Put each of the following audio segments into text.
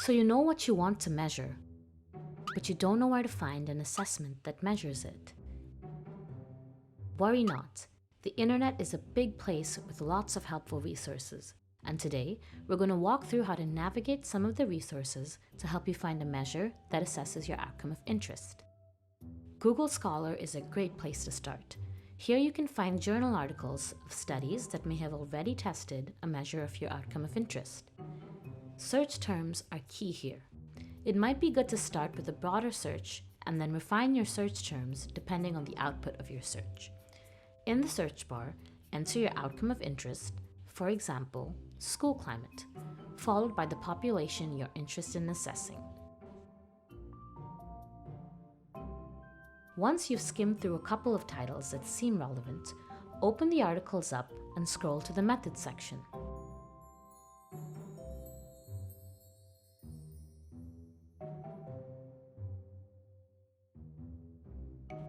So you know what you want to measure, but you don't know where to find an assessment that measures it. Worry not. The internet is a big place with lots of helpful resources. And today, we're going to walk through how to navigate some of the resources to help you find a measure that assesses your outcome of interest. Google Scholar is a great place to start. Here you can find journal articles of studies that may have already tested a measure of your outcome of interest. Search terms are key here. It might be good to start with a broader search and then refine your search terms depending on the output of your search. In the search bar, enter your outcome of interest, for example, school climate, followed by the population you're interested in assessing. Once you've skimmed through a couple of titles that seem relevant, open the articles up and scroll to the methods section.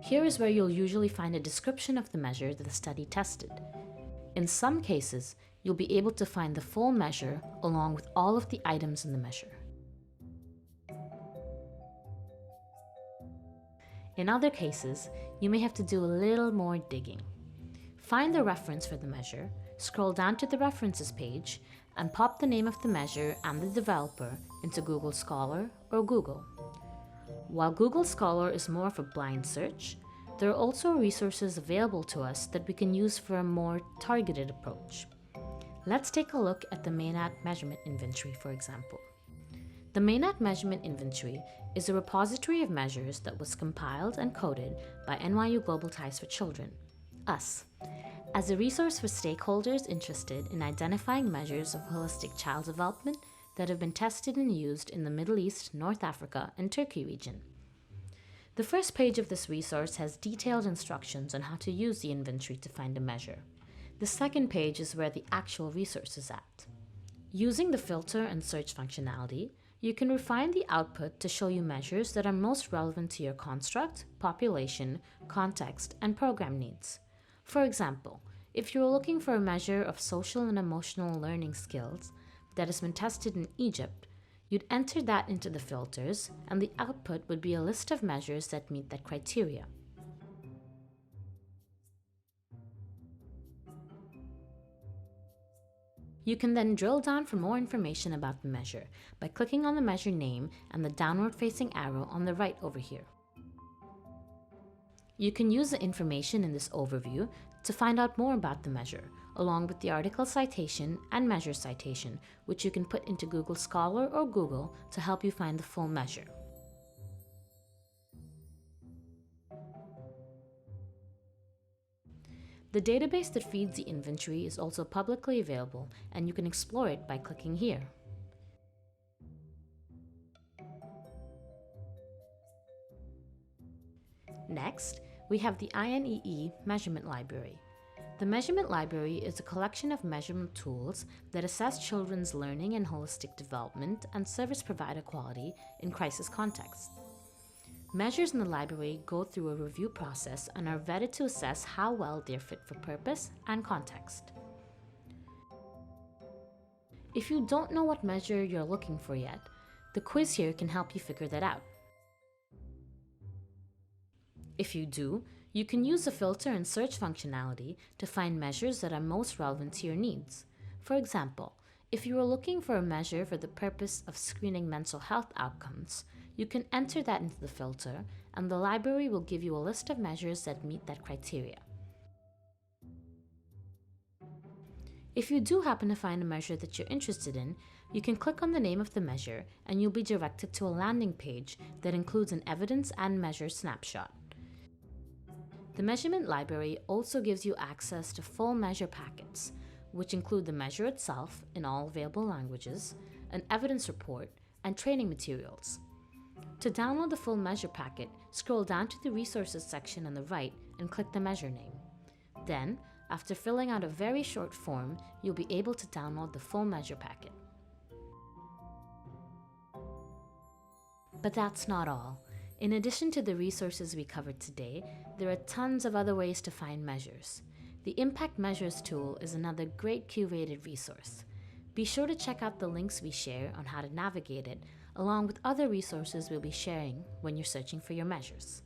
Here is where you'll usually find a description of the measure that the study tested. In some cases, you'll be able to find the full measure along with all of the items in the measure. In other cases, you may have to do a little more digging. Find the reference for the measure, scroll down to the references page, and pop the name of the measure and the developer into Google Scholar or Google. While Google Scholar is more of a blind search, there are also resources available to us that we can use for a more targeted approach. Let's take a look at the MENAT measurement inventory, for example. The MENAT measurement inventory is a repository of measures that was compiled and coded by NYU Global Ties for Children, us, as a resource for stakeholders interested in identifying measures of holistic child development that have been tested and used in the Middle East, North Africa, and Turkey region. The first page of this resource has detailed instructions on how to use the inventory to find a measure. The second page is where the actual resource is at. Using the filter and search functionality, you can refine the output to show you measures that are most relevant to your construct, population, context, and program needs. For example, if you're looking for a measure of social and emotional learning skills that has been tested in Egypt, you'd enter that into the filters, and the output would be a list of measures that meet that criteria. You can then drill down for more information about the measure by clicking on the measure name and the downward-facing arrow on the right over here. You can use the information in this overview to find out more about the measure, along with the article citation and measure citation, which you can put into Google Scholar or Google to help you find the full measure. The database that feeds the inventory is also publicly available, and you can explore it by clicking here. Next, we have the INEE Measurement Library. The Measurement Library is a collection of measurement tools that assess children's learning and holistic development and service provider quality in crisis contexts. Measures in the library go through a review process and are vetted to assess how well they're fit for purpose and context. If you don't know what measure you're looking for yet, the quiz here can help you figure that out. If you do, you can use the filter and search functionality to find measures that are most relevant to your needs. For example, if you are looking for a measure for the purpose of screening mental health outcomes, you can enter that into the filter, and the library will give you a list of measures that meet that criteria. If you do happen to find a measure that you're interested in, you can click on the name of the measure and you'll be directed to a landing page that includes an evidence and measure snapshot. The measurement library also gives you access to full measure packets, which include the measure itself in all available languages, an evidence report, and training materials. To download the full measure packet, scroll down to the resources section on the right and click the measure name. Then, after filling out a very short form, you'll be able to download the full measure packet. But that's not all. In addition to the resources we covered today, there are tons of other ways to find measures. The Impact Measures tool is another great curated resource. Be sure to check out the links we share on how to navigate it, along with other resources we'll be sharing when you're searching for your measures.